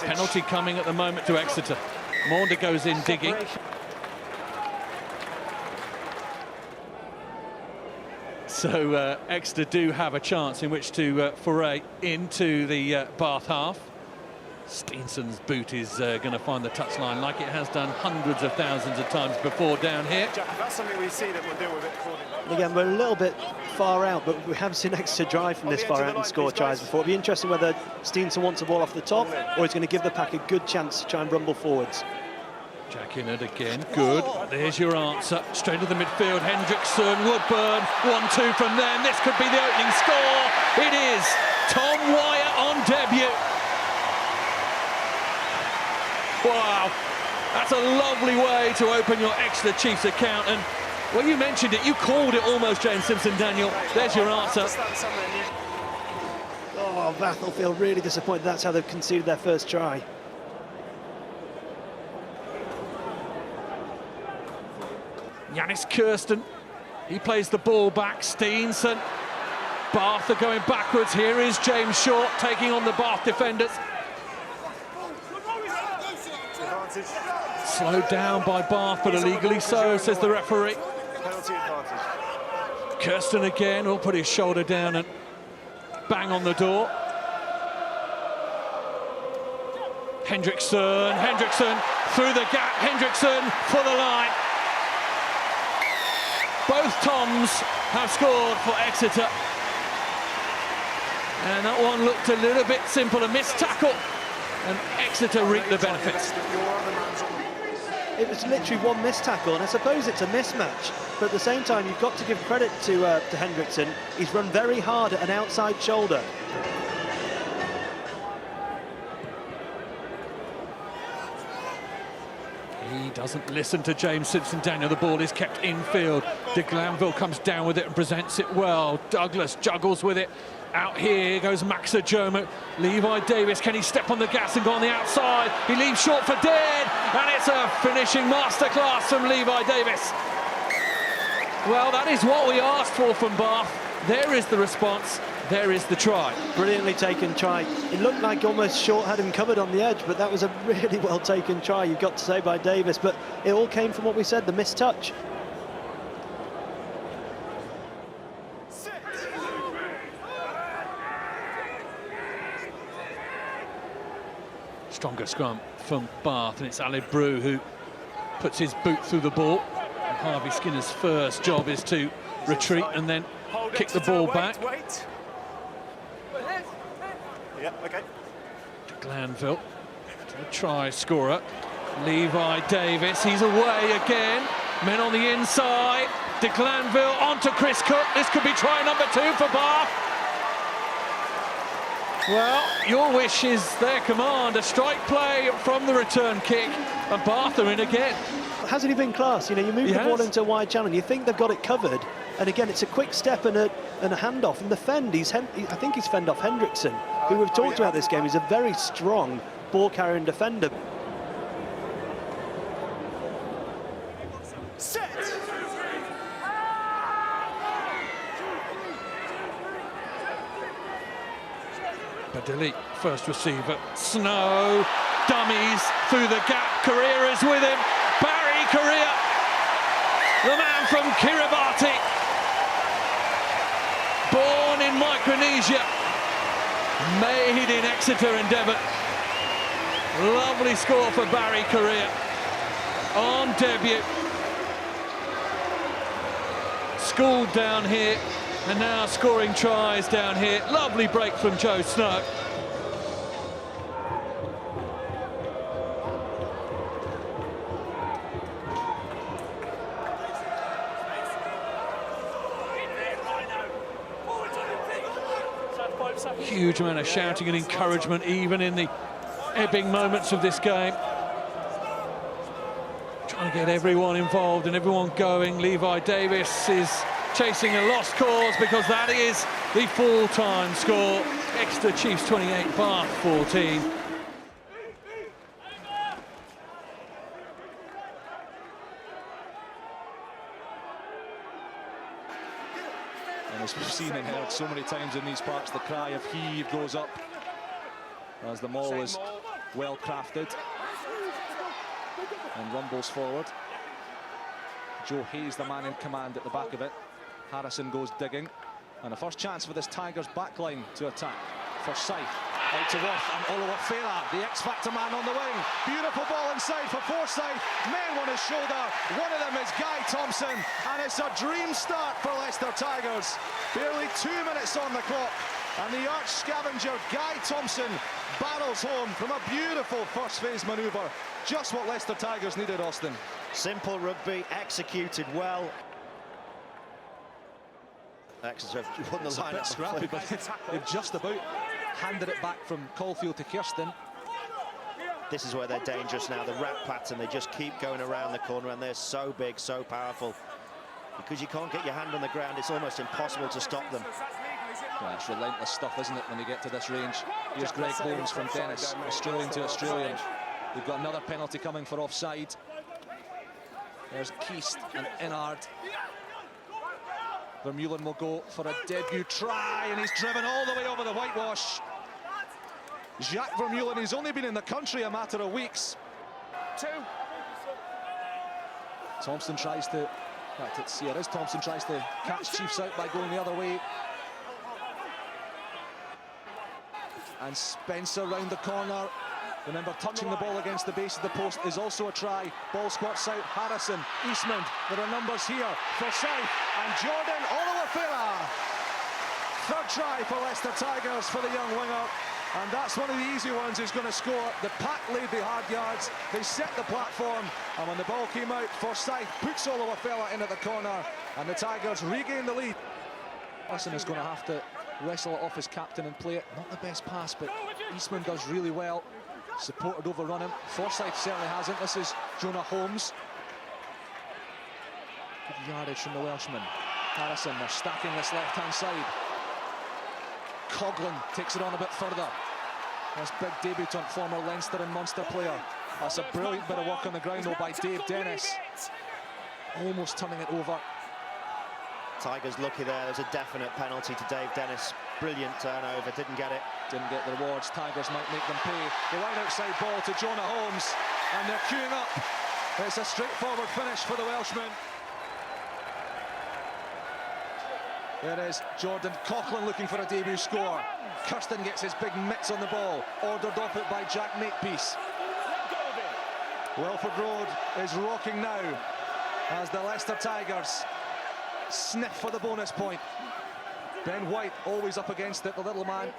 Penalty coming at the moment to Exeter. Maunder goes in digging. So Exeter do have a chance in which to foray into the Bath half. Steenson's boot is going to find the touchline like it has done hundreds of thousands of times before down here. Jack, that's something we see that we'll deal with it accordingly. Again, we're a little bit far out, but we have seen Exeter drive from this far out and score tries before. It'll be interesting whether Steenson wants the ball off the top or he's going to give the pack a good chance to try and rumble forwards. Jack Innard again, good. There's your answer. Straight to the midfield, Hendrickson, Woodburn, 1-2 from them. This could be the opening score. It is Tom Wyatt on debut. Wow, that's a lovely way to open your Exeter Chiefs account. And well, you mentioned it, you called it almost, James Simpson-Daniel. There's your answer. Oh, Bath will feel really disappointed. That's how they've conceded their first try. Yannis Kirsten, he plays the ball back. Steenson, Bath are going backwards. Here is James Short taking on the Bath defenders. Slowed down by Bath, but illegally so, says the referee. Penalty advantage. Kirsten again will put his shoulder down and bang on the door. Hendrickson through the gap. Hendrickson for the line. Both Toms have scored for Exeter. And that one looked a little bit simple, a missed tackle. And Exeter reaped the benefits. It was literally one missed tackle, and I suppose it's a mismatch. But at the same time, you've got to give credit to Hendrickson. He's run very hard at an outside shoulder. He doesn't listen to James Simpson-Daniel. The ball is kept infield. De Glanville comes down with it and presents it well. Douglas juggles with it. Out here goes Max Ajomo. Levi Davis, can he step on the gas and go on the outside? He leaves short for dead, and it's a finishing masterclass from Levi Davis. Well, that is what we asked for from Bath. There is the response. There is the try. Brilliantly taken try. It looked like almost Short had him covered on the edge, but that was a really well taken try, you've got to say, by Davis. But it all came from what we said, the missed touch. Stronger scrum from Bath, and it's Ali Brew who puts his boot through the ball. And Harvey Skinner's first job is to retreat and then kick the ball back. Wait. Yeah, okay. De Glanville, to the try scorer. Levi Davis, he's away again. Men on the inside. De Glanville onto Chris Cook. This could be try number 2 for Bath. Well, your wish is their command. A strike play from the return kick, and Bath are in again. Hasn't he been class? You know, you move the ball into a wide channel, and you think they've got it covered, and again, it's a quick step and a handoff. And the fend, I think he's fend off Hendrickson, who we've talked about this game. He's a very strong ball-carrying defender. Set. Badili, first receiver. Snow, dummies through the gap. Correa is with him. Barry Correa, the man from Kiribati, born in Micronesia, made in Exeter and Devon. Lovely score for Barry Correa on debut. Schooled down here, and now scoring tries down here. Lovely break from Joe Snow. Huge amount of shouting and encouragement, even in the ebbing moments of this game. Trying to get everyone involved and everyone going. Levi Davis is chasing a lost cause, because that is the full-time score. Exeter Chiefs 28, Bath 14. And as we've seen and heard so many times in these parts, the cry of heave goes up as the maul is well crafted. And rumbles forward. Joe Hayes, the man in command at the back of it. Harrison goes digging. And the first chance for this Tigers backline to attack. Forsyth out to Worth and Oluwafela, the X-Factor man on the wing. Beautiful ball inside for Forsyth. Men on his shoulder. One of them is Guy Thompson. And it's a dream start for Leicester Tigers. Barely 2 minutes on the clock. And the arch scavenger Guy Thompson barrels home from a beautiful first phase manoeuvre. Just what Leicester Tigers needed, Austin. Simple rugby, executed well. Exeter have won the line. A bit scrappy, but they've just about handed it back from Caulfield to Kirsten. This is where they're dangerous now, the rat pattern. They just keep going around the corner, and they're so big, so powerful. Because you can't get your hand on the ground, it's almost impossible to stop them. Yeah, it's relentless stuff, isn't it, when you get to this range? Here's Greg Holmes from Dennis, Australian to Australian. We've got another penalty coming for offside. There's Keast and Innard. Vermeulen will go for a debut try, and he's driven all the way over the whitewash. Jacques Vermeulen, he's only been in the country a matter of weeks. Thompson tries to, in fact, it's Sierras. Thompson tries to catch Chiefs out by going the other way. And Spencer round the corner. Remember, touching the ball against the base of the post is also a try. Ball squirts out. Harrison, Eastman. There are numbers here. Forsyth and Jordan Oluwafela. Third try for Leicester Tigers for the young winger. And that's one of the easy ones he's going to score. The pack laid the hard yards. They set the platform. And when the ball came out, Forsyth puts Oluwafela into the corner. And the Tigers regain the lead. Harrison is going to have to wrestle it off his captain and play it. Not the best pass, but Eastman does really well. Supported overrun him. Forsyth certainly hasn't. This is Jonah Holmes. Good yardage from the Welshman. Harrison, they're stacking this left-hand side. Coughlin takes it on a bit further. This big debutant, former Leinster and Munster player. That's a brilliant bit of work on the ground though by Dave Dennis. Almost turning it over. Tigers lucky there. There's a definite penalty to Dave Dennis. Brilliant turnover, didn't get it. Didn't get the rewards. Tigers might make them pay. The wide outside ball to Jonah Holmes, and they're queuing up. It's a straightforward finish for the Welshman. There is Jordan Coughlin looking for a debut score. Kirsten gets his big mitts on the ball, ordered off it by Jack Makepeace. Welford Road is rocking now as the Leicester Tigers sniff for the bonus point. Ben White always up against it, the little man,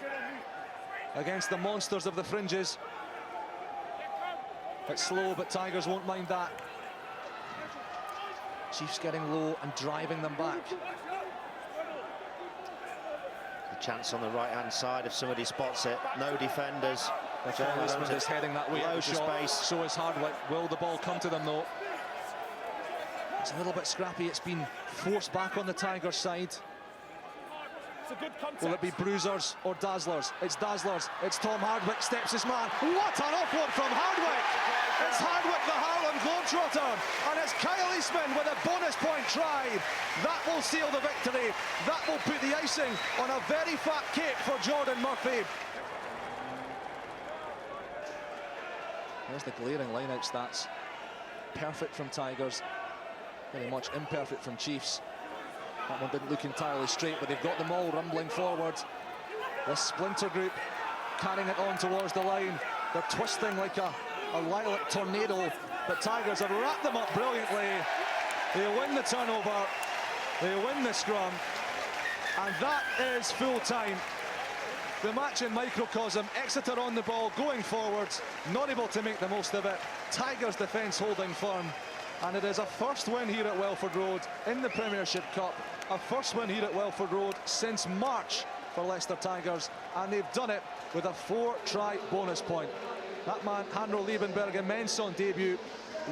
against the monsters of the fringes. It's slow, but Tigers won't mind that. Chiefs getting low and driving them back. The chance on the right-hand side if somebody spots it. No defenders. Eastman is heading that way. Loads of space. So is Hardwick. Will the ball come to them though? It's a little bit scrappy. It's been forced back on the Tigers side. Will it be bruisers or dazzlers? It's dazzlers. It's Tom Hardwick, steps his man. What an offload from Hardwick! It's Hardwick, the Harlem Globetrotter, and it's Kyle Eastman with a bonus point try. That will seal the victory. That will put the icing on a very fat cake for Jordan Murphy. There's the glaring line-out stats. Perfect from Tigers. Very much imperfect from Chiefs. That one didn't look entirely straight, but they've got them all rumbling forward. This splinter group carrying it on towards the line. They're twisting like a lilac tornado, but Tigers have wrapped them up brilliantly. They win the turnover, they win the scrum, and that is full time. The match in microcosm. Exeter on the ball, going forwards, not able to make the most of it. Tigers defence holding firm. And it is a first win here at Welford Road in the Premiership Cup. A first win here at Welford Road since March for Leicester Tigers. And they've done it with a 4-try bonus point. That man, Hanro Liebenberg, immense on debut.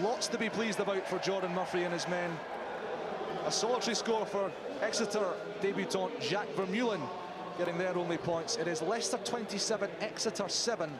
Lots to be pleased about for Jordan Murphy and his men. A solitary score for Exeter debutant Jacques Vermeulen, getting their only points. It is Leicester 27, Exeter 7.